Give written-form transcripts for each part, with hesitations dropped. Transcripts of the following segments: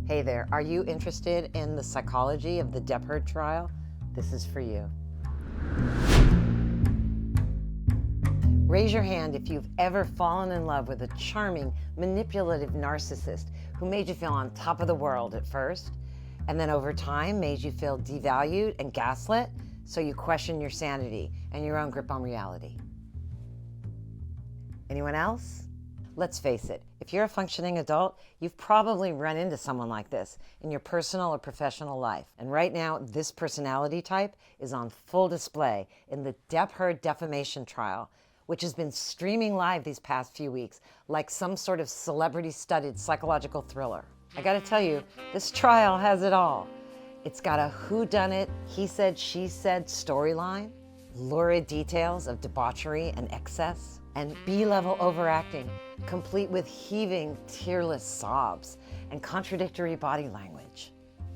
Hey there, are you interested in the psychology of the Depp trial? This is for you. Raise your hand if you've ever fallen in love with a charming, manipulative narcissist who made you feel on top of the world at first, and then over time made you feel devalued and gaslit, so you question your sanity and your own grip on reality. Anyone else? Let's face it, if you're a functioning adult, you've probably run into someone like this in your personal or professional life. And right now, this personality type is on full display in the Heard Defamation trial, which has been streaming live these past few weeks like some sort of celebrity-studded psychological thriller. I gotta tell you, this trial has it all. It's got a whodunit, he said, she said storyline, lurid details of debauchery and excess, and B-level overacting, complete with heaving, tearless sobs and contradictory body language.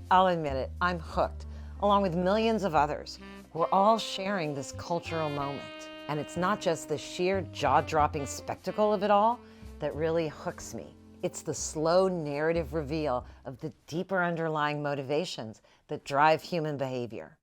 I'll admit it, I'm hooked, along with millions of others. We're all sharing this cultural moment. And it's not just the sheer jaw-dropping spectacle of it all that really hooks me. It's the slow narrative reveal of the deeper underlying motivations that drive human behavior.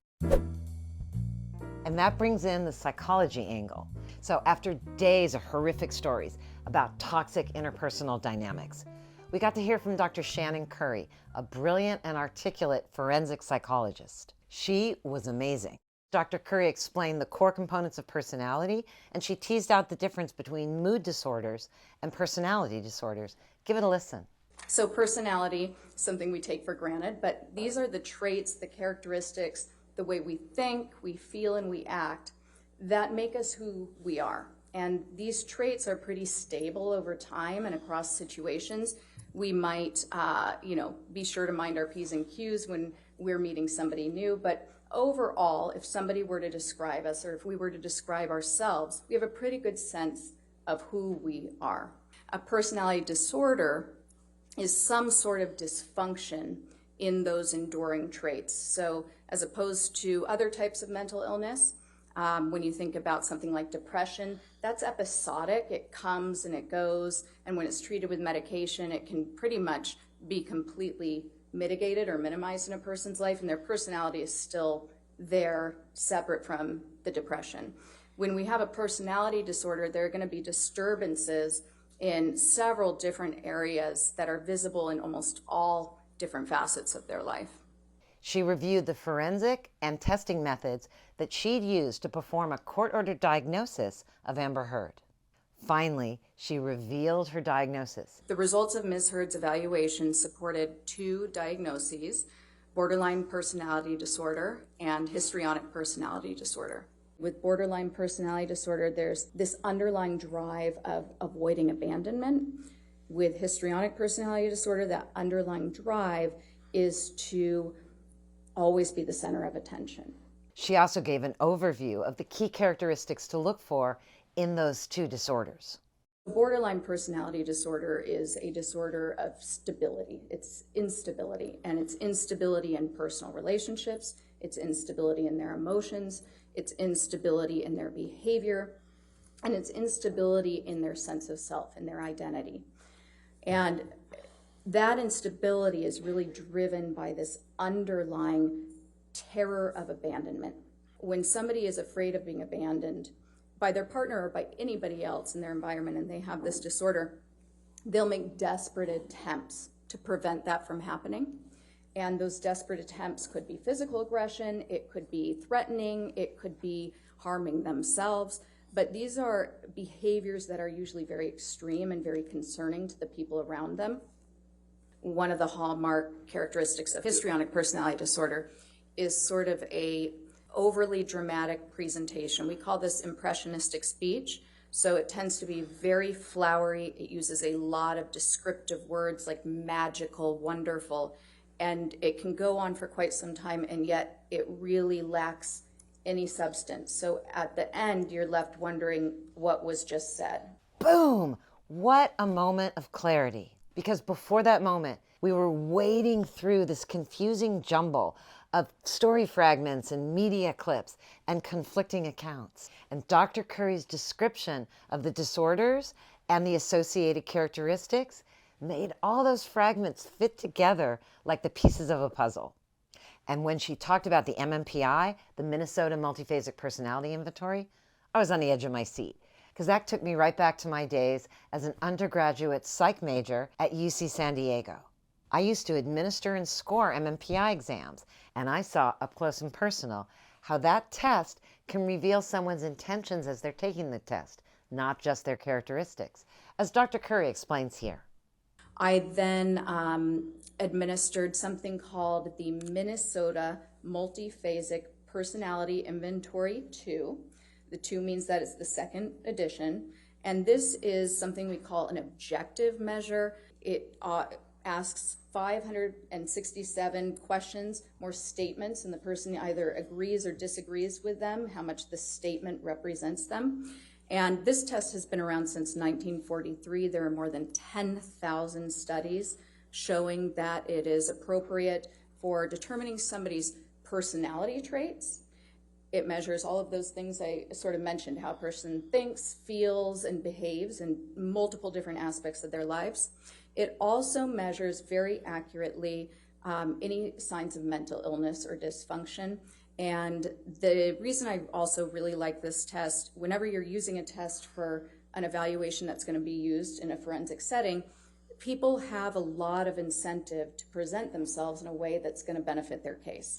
And that brings in the psychology angle. So after days of horrific stories about toxic interpersonal dynamics, we got to hear from Dr. Shannon Curry, a brilliant and articulate forensic psychologist. She was amazing. Dr. Curry explained the core components of personality, and she teased out the difference between mood disorders and personality disorders. Give it a listen. So personality, something we take for granted, but these are the traits, the characteristics, the way we think, we feel, and we act that make us who we are. And these traits are pretty stable over time and across situations. We might, be sure to mind our P's and Q's when we're meeting somebody new, but overall, if somebody were to describe us or if we were to describe ourselves, we have a pretty good sense of who we are. A personality disorder is some sort of dysfunction in those enduring traits. So as opposed to other types of mental illness, when you think about something like depression, that's episodic. It comes and it goes, and when it's treated with medication, it can pretty much be completely mitigated or minimized in a person's life, and their personality is still there, separate from the depression. When we have a personality disorder, there are going to be disturbances in several different areas that are visible in almost all different facets of their life. She reviewed the forensic and testing methods that she'd used to perform a court-ordered diagnosis of Amber Heard. Finally, she revealed her diagnosis. The results of Ms. Heard's evaluation supported 2 diagnoses: borderline personality disorder and histrionic personality disorder. With borderline personality disorder, there's this underlying drive of avoiding abandonment. With histrionic personality disorder, that underlying drive is to always be the center of attention. She also gave an overview of the key characteristics to look for in those 2 disorders. Borderline personality disorder is a disorder of stability. It's instability, and it's instability in personal relationships, it's instability in their emotions, it's instability in their behavior, and it's instability in their sense of self and their identity. And that instability is really driven by this underlying terror of abandonment. When somebody is afraid of being abandoned by their partner or by anybody else in their environment and they have this disorder, they'll make desperate attempts to prevent that from happening. And those desperate attempts could be physical aggression, it could be threatening, it could be harming themselves. But these are behaviors that are usually very extreme and very concerning to the people around them. One of the hallmark characteristics of histrionic personality disorder is sort of a overly dramatic presentation. We call this impressionistic speech. So it tends to be very flowery. It uses a lot of descriptive words like magical, wonderful, and it can go on for quite some time, and yet it really lacks any substance. So at the end, you're left wondering what was just said. Boom! What a moment of clarity. Because before that moment, we were wading through this confusing jumble of story fragments and media clips and conflicting accounts. And Dr. Curry's description of the disorders and the associated characteristics made all those fragments fit together like the pieces of a puzzle. And when she talked about the MMPI, the Minnesota Multiphasic Personality Inventory, I was on the edge of my seat because that took me right back to my days as an undergraduate psych major at UC San Diego. I used to administer and score MMPI exams, and I saw up close and personal how that test can reveal someone's intentions as they're taking the test, not just their characteristics, as Dr. Curry explains here. I then administered something called the Minnesota Multiphasic Personality Inventory 2. The 2 means that it's the second edition. And this is something we call an objective measure. It asks 567 questions, more statements, and the person either agrees or disagrees with them, how much the statement represents them. And this test has been around since 1943. There are more than 10,000 studies showing that it is appropriate for determining somebody's personality traits. It measures all of those things I sort of mentioned, how a person thinks, feels, and behaves in multiple different aspects of their lives. It also measures very accurately any signs of mental illness or dysfunction. And the reason I also really like this test, whenever you're using a test for an evaluation that's going to be used in a forensic setting, people have a lot of incentive to present themselves in a way that's going to benefit their case.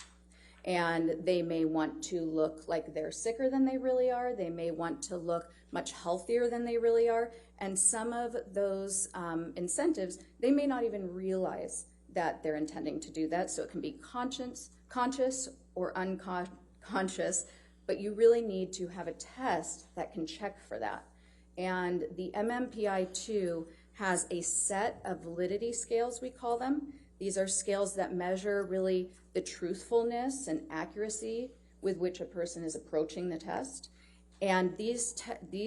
And they may want to look like they're sicker than they really are. They may want to look much healthier than they really are. And some of those incentives, they may not even realize that they're intending to do that. So it can be conscious or unconscious, but you really need to have a test that can check for that. And the MMPI-2 has a set of validity scales, we call them. These are scales that measure really the truthfulness and accuracy with which a person is approaching the test. And these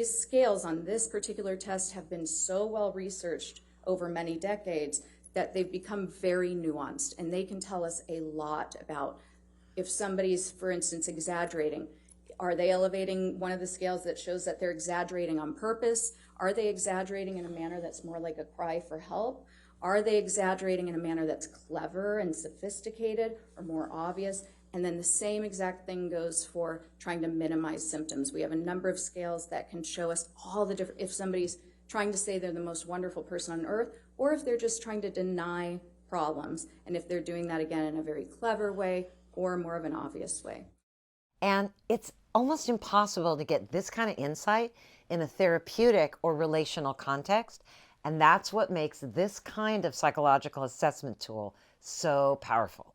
scales on this particular test have been so well researched over many decades that they've become very nuanced, and they can tell us a lot about if somebody's, for instance, exaggerating. Are they elevating one of the scales that shows that they're exaggerating on purpose? Are they exaggerating in a manner that's more like a cry for help? Are they exaggerating in a manner that's clever and sophisticated or more obvious? And then the same exact thing goes for trying to minimize symptoms. We have a number of scales that can show us all the different, if somebody's trying to say they're the most wonderful person on earth, or if they're just trying to deny problems, and if they're doing that again in a very clever way or more of an obvious way. And it's almost impossible to get this kind of insight in a therapeutic or relational context. And that's what makes this kind of psychological assessment tool so powerful.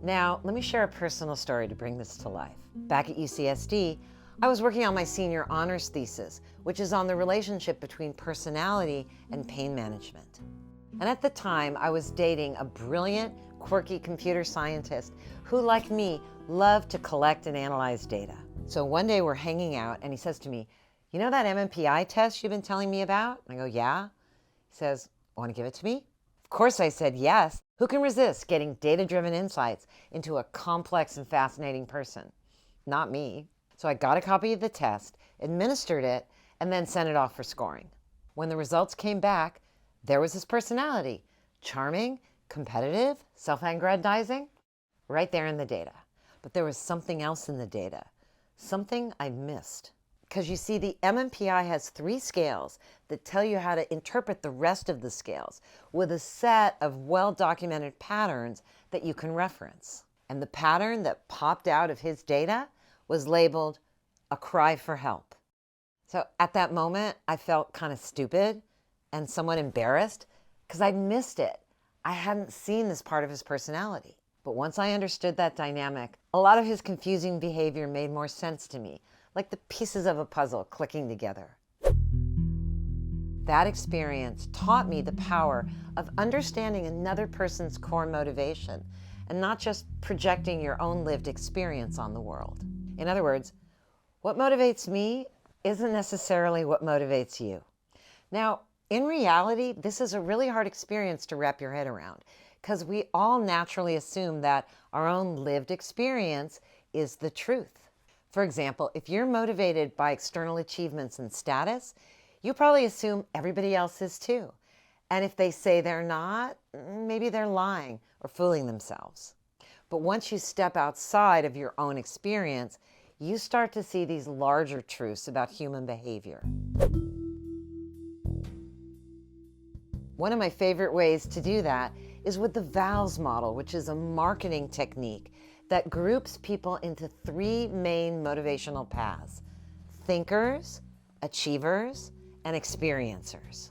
Now, let me share a personal story to bring this to life. Back at UCSD, I was working on my senior honors thesis, which is on the relationship between personality and pain management. And at the time, I was dating a brilliant, quirky computer scientist who, like me, loved to collect and analyze data. So one day we're hanging out and he says to me, "You know that MMPI test you've been telling me about?" I go, "Yeah." He says, "Want to give it to me?" Of course I said yes. Who can resist getting data-driven insights into a complex and fascinating person? Not me. So I got a copy of the test, administered it, and then sent it off for scoring. When the results came back, there was his personality. Charming, competitive, self-aggrandizing, right there in the data. But there was something else in the data, something I missed. Because you see, the MMPI has 3 scales that tell you how to interpret the rest of the scales with a set of well-documented patterns that you can reference. And the pattern that popped out of his data was labeled a cry for help. So at that moment, I felt kind of stupid and somewhat embarrassed because I'd missed it. I hadn't seen this part of his personality. But once I understood that dynamic, a lot of his confusing behavior made more sense to me, like the pieces of a puzzle clicking together. That experience taught me the power of understanding another person's core motivation and not just projecting your own lived experience on the world. In other words, what motivates me isn't necessarily what motivates you. Now, in reality, this is a really hard experience to wrap your head around because we all naturally assume that our own lived experience is the truth. For example, if you're motivated by external achievements and status, you probably assume everybody else is too. And if they say they're not, maybe they're lying or fooling themselves. But once you step outside of your own experience, you start to see these larger truths about human behavior. One of my favorite ways to do that is with the VALS model, which is a marketing technique that groups people into 3 main motivational paths: thinkers, achievers, and experiencers.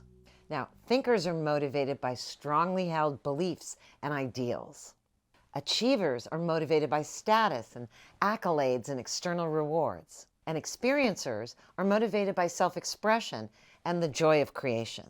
Now, thinkers are motivated by strongly held beliefs and ideals. Achievers are motivated by status and accolades and external rewards. And experiencers are motivated by self-expression and the joy of creation.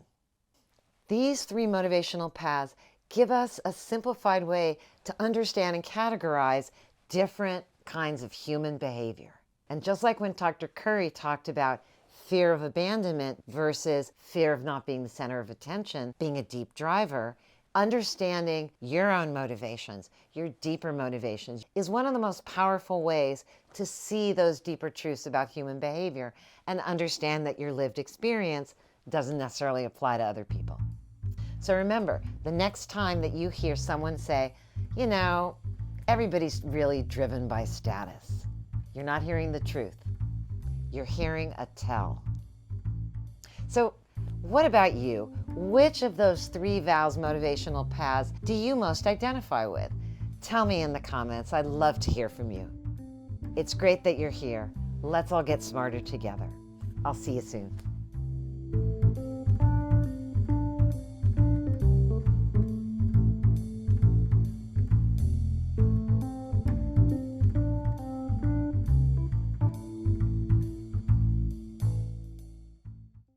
These 3 motivational paths give us a simplified way to understand and categorize different kinds of human behavior. And just like when Dr. Curry talked about fear of abandonment versus fear of not being the center of attention being a deep driver, understanding your own motivations, your deeper motivations, is one of the most powerful ways to see those deeper truths about human behavior and understand that your lived experience doesn't necessarily apply to other people. So remember, the next time that you hear someone say, you know, everybody's really driven by status, you're not hearing the truth. You're hearing a tell. So what about you? Which of those 3 VALS motivational paths do you most identify with? Tell me in the comments. I'd love to hear from you. It's great that you're here. Let's all get smarter together. I'll see you soon.